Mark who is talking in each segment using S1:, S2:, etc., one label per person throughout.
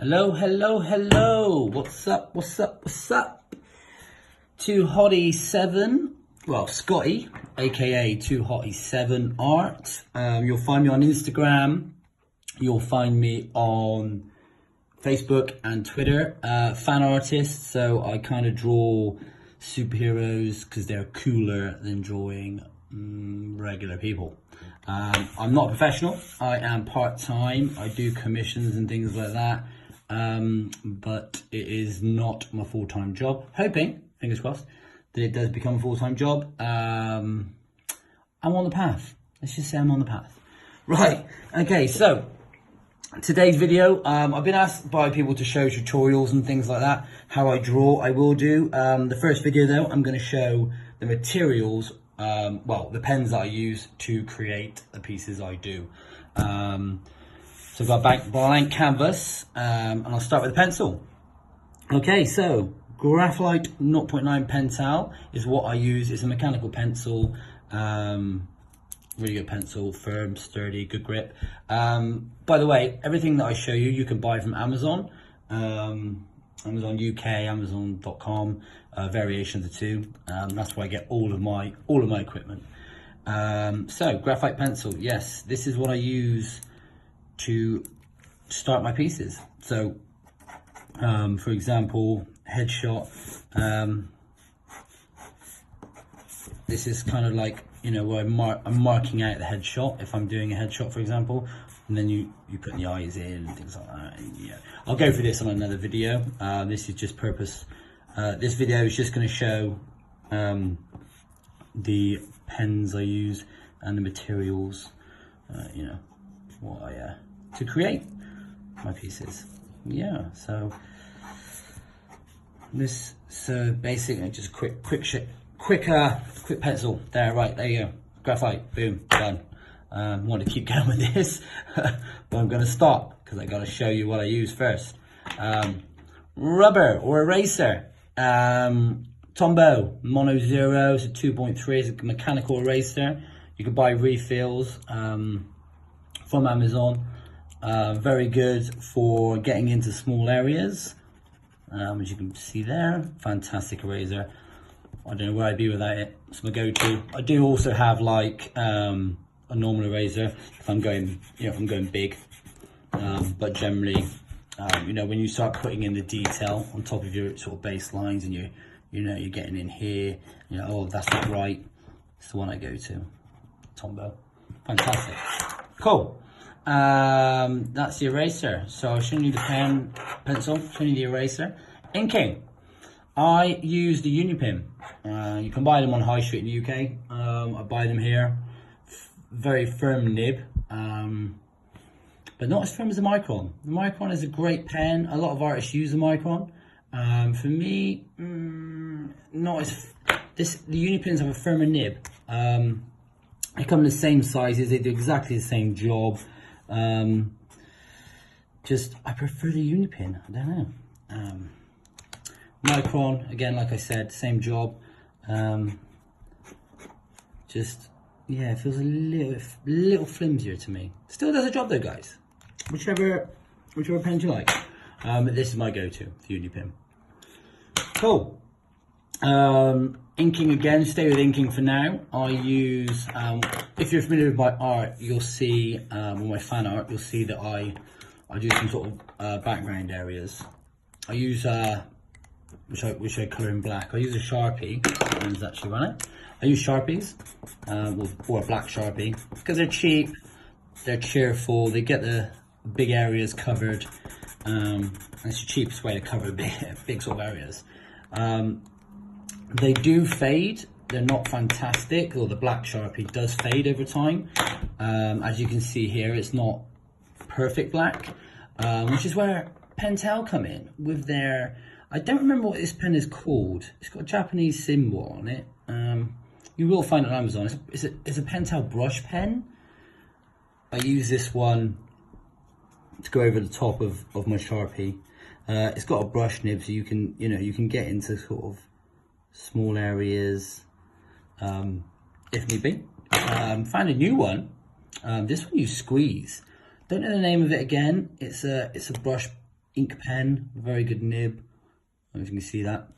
S1: Hello, hello, hello. What's up, what's up, what's up? 2Hottie7, well, Scotty, aka 2Hottie7 Art. You'll find me on Instagram. You'll find me on Facebook and Twitter. Fan artist, so I kind of draw superheroes because they're cooler than drawing regular people. I'm not a professional. I am part-time. I do commissions and things like that. But it is not my full-time job. Hoping, fingers crossed, that it does become a full-time job. I'm on the path. Let's just say I'm on the path. Right, okay, so today's video, I've been asked by people to show tutorials and things like that, how I draw. I will do. The first video though, I'm going to show the materials, well, the pens that I use to create the pieces I do. So I've got a blank canvas, and I'll start with a pencil. Okay, so Graphite 0.9 Pentel is what I use. It's a mechanical pencil, really good pencil, firm, sturdy, good grip. By the way, everything that I show you, you can buy from Amazon, Amazon UK, Amazon.com, variations of two. That's where I get all of my equipment. So graphite pencil, yes, this is what I use to start my pieces. So for example, headshot, this is kind of like, you know, where I'm marking out the headshot if I'm doing a headshot, for example, and then you put the eyes in and things like that. And yeah, I'll go through this on another video. This is just purpose. This video is just going to show the pens I use and the materials, you know, what I to create my pieces. Yeah, so this, so basically just quick pencil there. Right, there you go, graphite, boom, done. I want to keep going with this, but I'm going to stop because I got to show you what I use first. Rubber or eraser, Tombow Mono Zero, it's a 2.3, it's a mechanical eraser. You can buy refills from Amazon. Very good for getting into small areas, as you can see there. Fantastic eraser. I don't know where I'd be without it. It's my go-to. I do also have like a normal eraser if I'm going, you know, if I'm going big. But generally, you know, when you start putting in the detail on top of your sort of baselines, and you're getting in here, you know, oh, that's not right. It's the one I go to. Tombow. Fantastic. Cool. That's the eraser. So I'll show you the pen, pencil, show you the eraser. Inking. I use the Unipin. You can buy them on High Street in the UK. I buy them here. Very firm nib, but not as firm as the Micron. The Micron is a great pen. A lot of artists use the Micron. For me, not as the Unipins have a firmer nib. They come in the same sizes. They do exactly the same job. Just I prefer the Unipin. I don't know. Micron, again, like I said, same job. Just yeah, it feels a little flimsier to me. Still does a job though, guys. Whichever pen you like. But this is my go-to, the Unipin. Cool. Inking again, stay with inking for now. I use, if you're familiar with my art, you'll see, or my fan art, you'll see that I do some sort of background areas. I use, which I colour in black. I use a Sharpie, and it's actually on it. I use Sharpies, or a black Sharpie, because they're cheap, they're cheerful, they get the big areas covered, and it's the cheapest way to cover big sort of areas. They do fade, they're not fantastic, or the black Sharpie does fade over time. As you can see here, it's not perfect black, which is where Pentel come in with their, I don't remember what this pen is called. It's got a Japanese symbol on it. You will find it on Amazon. It's a Pentel brush pen. I use this one to go over the top of my Sharpie. It's got a brush nib, so you can get into sort of small areas if need be. Found a new one. This one you squeeze. Don't know the name of it again. It's a brush ink pen, very good nib. I don't know if you can see that.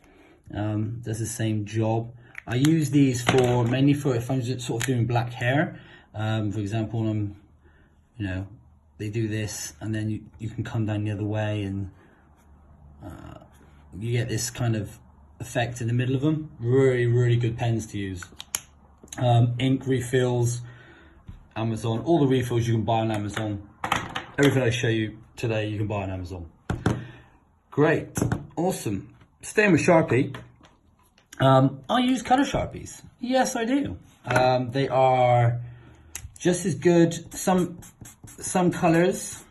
S1: Does the same job. I use these for mainly for if I'm just sort of doing black hair. For example, when I'm, you know, they do this, and then you can come down the other way, and you get this kind of effect in the middle of them. Really, really good pens to use. Ink refills, Amazon. All the refills you can buy on Amazon. Everything I show you today, you can buy on Amazon. Great, awesome. Staying with Sharpie, I use color Sharpies. Yes, I do. They are just as good. Some colors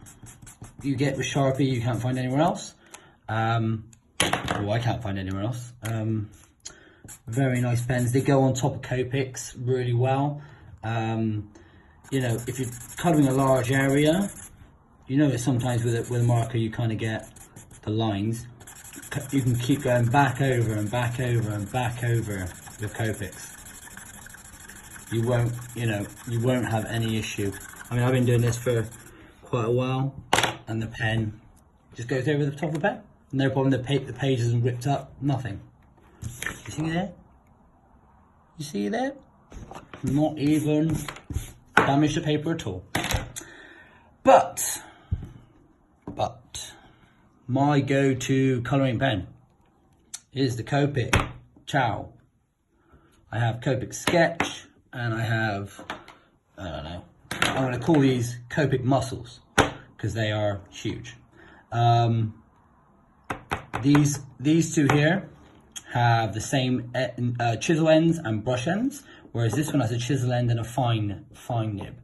S1: you get with Sharpie you can't find anywhere else. Well, I can't find anywhere else. Very nice pens. They go on top of Copics really well. You know, if you're coloring a large area, you know that sometimes with a marker you kind of get the lines. You can keep going back over and back over and back over with Copics. You won't, you know, you won't have any issue. I mean, I've been doing this for quite a while, and the pen just goes over the top of the pen. No problem. The page isn't ripped up. Nothing. You see there? You see there? Not even damage the paper at all. But my go-to colouring pen is the Copic Ciao. I have Copic Sketch, and I have, I don't know, I'm going to call these Copic Muscles because they are huge. These two here have the same chisel ends and brush ends, whereas this one has a chisel end and a fine nib.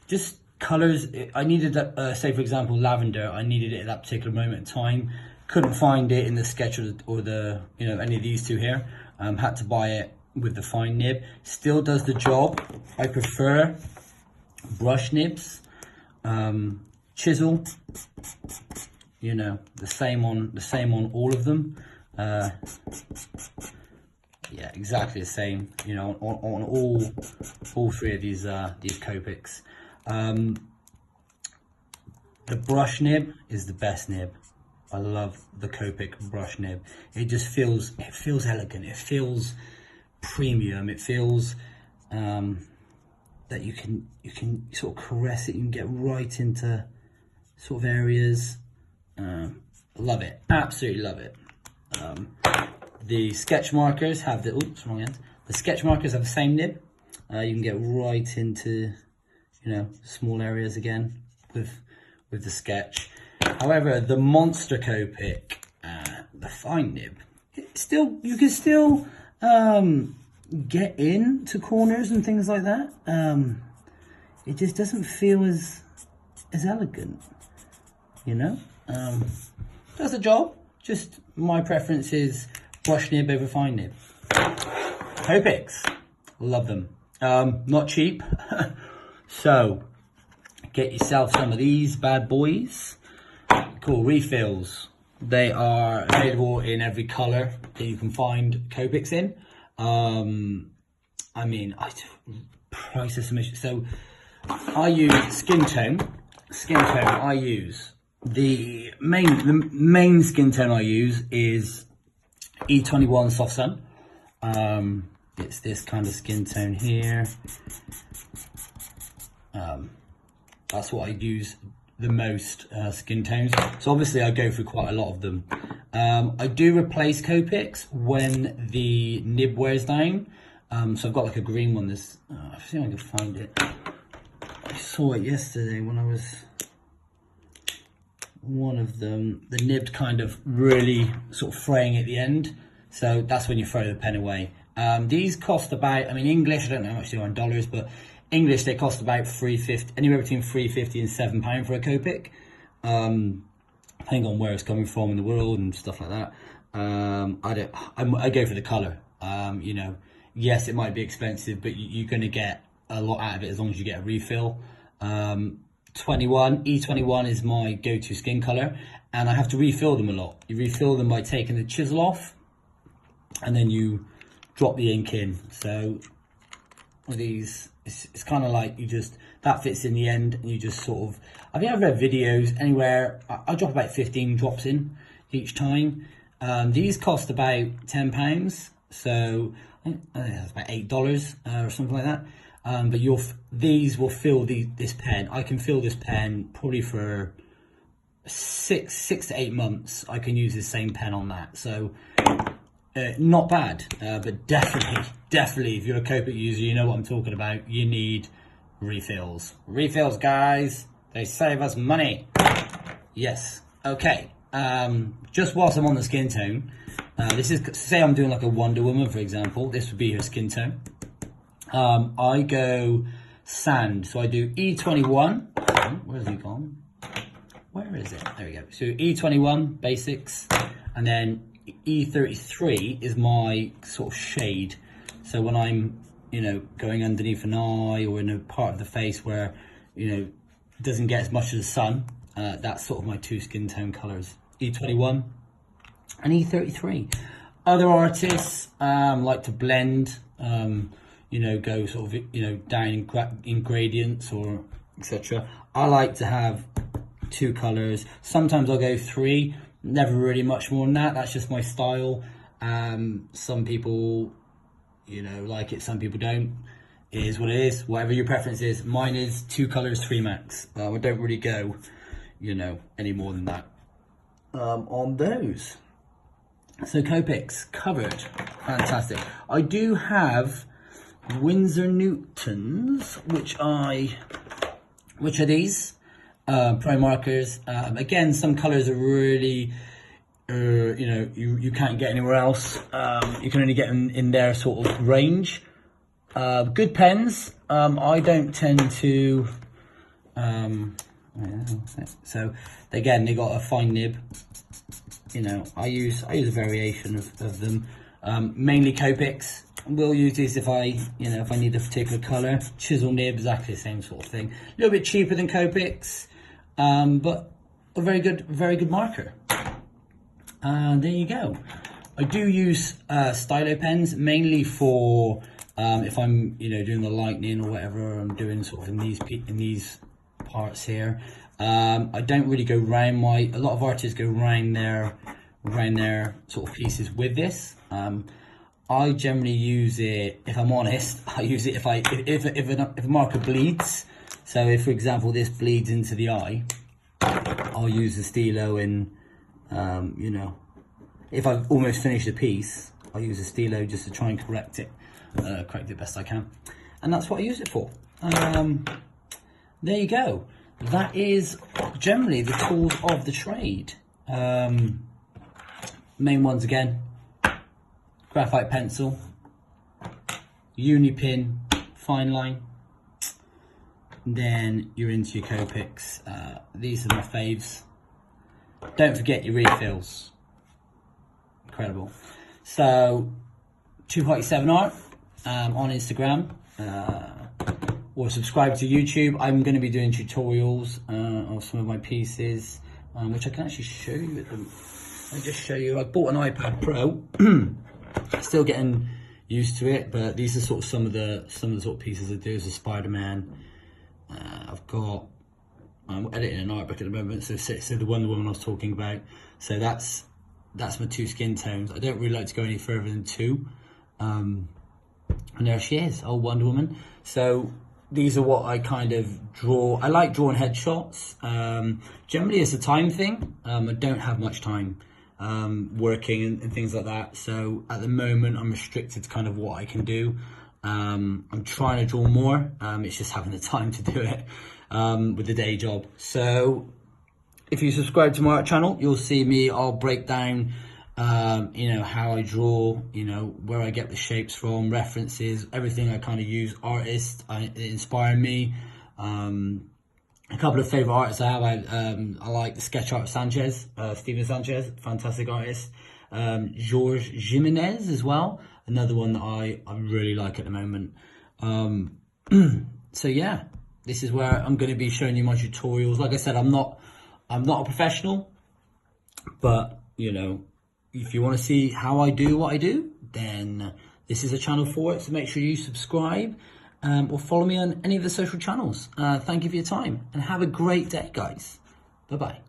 S1: Just colors, I needed that, say for example lavender, I needed it at that particular moment in time. Couldn't find it in the sketch or the you know, any of these two here. Had to buy it with the fine nib. Still does the job. I prefer brush nibs. Chisel, you know, the same on all of them. Yeah, exactly the same, you know, on all three of these Copics. The brush nib is the best nib. I love the Copic brush nib. It just feels elegant. It feels premium. It feels that you can sort of caress it. You can get right into sort of areas. Love it. Absolutely love it. The sketch markers have the wrong end. The sketch markers have the same nib. You can get right into, you know, small areas again with the sketch. However, the monster Copic, the fine nib, you can still get into corners and things like that. It just doesn't feel as elegant, you know. Does the job. Just my preference is brush nib over fine nib. Copics, love them. Not cheap, so get yourself some of these bad boys. Cool refills. They are available in every color that you can find Copics in. I mean, price estimation. So I use skin tone. I use the main skin tone I use is E21 Soft Sun. It's this kind of skin tone here. That's what I use the most, skin tones. So obviously I go through quite a lot of them. I do replace Copics when the nib wears down. So I've got like a green one. This, I see if I can find it. I saw it yesterday when I was one of them. The nib kind of really sort of fraying at the end. So that's when you throw the pen away. These cost about, I mean, English, I don't know how much they are in dollars, but English, they cost about $3.50, anywhere between $3.50 and £7 for a Copic, depending on where it's coming from in the world and stuff like that. I go for the colour. You know, yes, it might be expensive, but you're going to get a lot out of it as long as you get a refill. E21 is my go-to skin colour, and I have to refill them a lot. You refill them by taking the chisel off, and then you drop the ink in. So these, it's kind of like you just that fits in the end, and you just sort of, I think I've read videos anywhere, I drop about 15 drops in each time. These cost about £10, so I think that's about $8 or something like that. But these will fill this pen. I can fill this pen probably for six to 8 months. I can use the same pen on that, so not bad. But definitely, if you're a Copic user, you know what I'm talking about. You need refills. Refills, guys. They save us money. Yes. Okay. Just whilst I'm on the skin tone, this is, say I'm doing like a Wonder Woman, for example. This would be her skin tone. I go sand, so I do E21. Where's he gone? Where is it? There we go. So E21 basics, and then E33 is my sort of shade. So when I'm, you know, going underneath an eye or in a part of the face where, you know, it doesn't get as much of the sun, that's sort of my two skin tone colors, E21 and E33. Other artists like to blend, you know, go sort of, you know, down in gradients or etc. I like to have 2 colors. Sometimes I'll go 3, never really much more than that. That's just my style. Some people, you know, like it, some people don't. It is what it is, whatever your preference is. Mine is 2 colors, 3 max. I don't really go, you know, any more than that on those. So Copics covered, fantastic. I do have Winsor Newtons, which are these pro markers. Again, some colors are really, you know, you can't get anywhere else. You can only get them in their sort of range. Good pens. I don't tend to. So again, they got a fine nib. You know, I use a variation of them. Mainly Copics. Will use these if I need a particular color. Chisel nib, exactly the same sort of thing. A little bit cheaper than Copics, but a very good marker. There you go. I do use stylo pens mainly for if I'm, you know, doing the lightning or whatever I'm doing sort of in these parts here. I don't really go round a lot of artists go round their sort of pieces with this. I generally use it, if I'm honest, I use it if a marker bleeds. So if, for example, this bleeds into the eye, I'll use the stilo in, you know, if I've almost finished a piece, I'll use a stilo just to try and correct it best I can. And that's what I use it for. There you go. That is generally the tools of the trade. Main ones again: graphite pencil, uni pin, fine line. Then you're into your Copics. These are my faves. Don't forget your refills. Incredible. So 247 art on Instagram. Or subscribe to YouTube. I'm going to be doing tutorials of some of my pieces, which I can actually show you at them. I'll just show you. I bought an iPad Pro. Still getting used to it, but these are sort of some of the sort of pieces I do as a Spider-Man. I'm editing an art book at the moment, so the Wonder Woman I was talking about. So that's my 2 skin tones. I don't really like to go any further than 2. And there she is, old Wonder Woman. So these are what I kind of draw. I like drawing headshots. Generally it's a time thing. I don't have much time working and things like that. So at the moment I'm restricted to kind of what I can do. I'm trying to draw more. It's just having the time to do it with the day job. So if you subscribe to my art channel, you'll see me. I'll break down you know, how I draw, you know, where I get the shapes from, references, everything I kind of use, artists that inspire me. A couple of favorite artists I have, I like the sketch art Sanchez, Steven Sanchez, fantastic artist. George Jimenez as well, another one that I really like at the moment. So yeah, this is where I'm going to be showing you my tutorials. Like I said, I'm not a professional, but you know, if you want to see how I do what I do, then this is a channel for it. So make sure you subscribe. or follow me on any of the social channels. Thank you for your time and have a great day, guys. Bye-bye.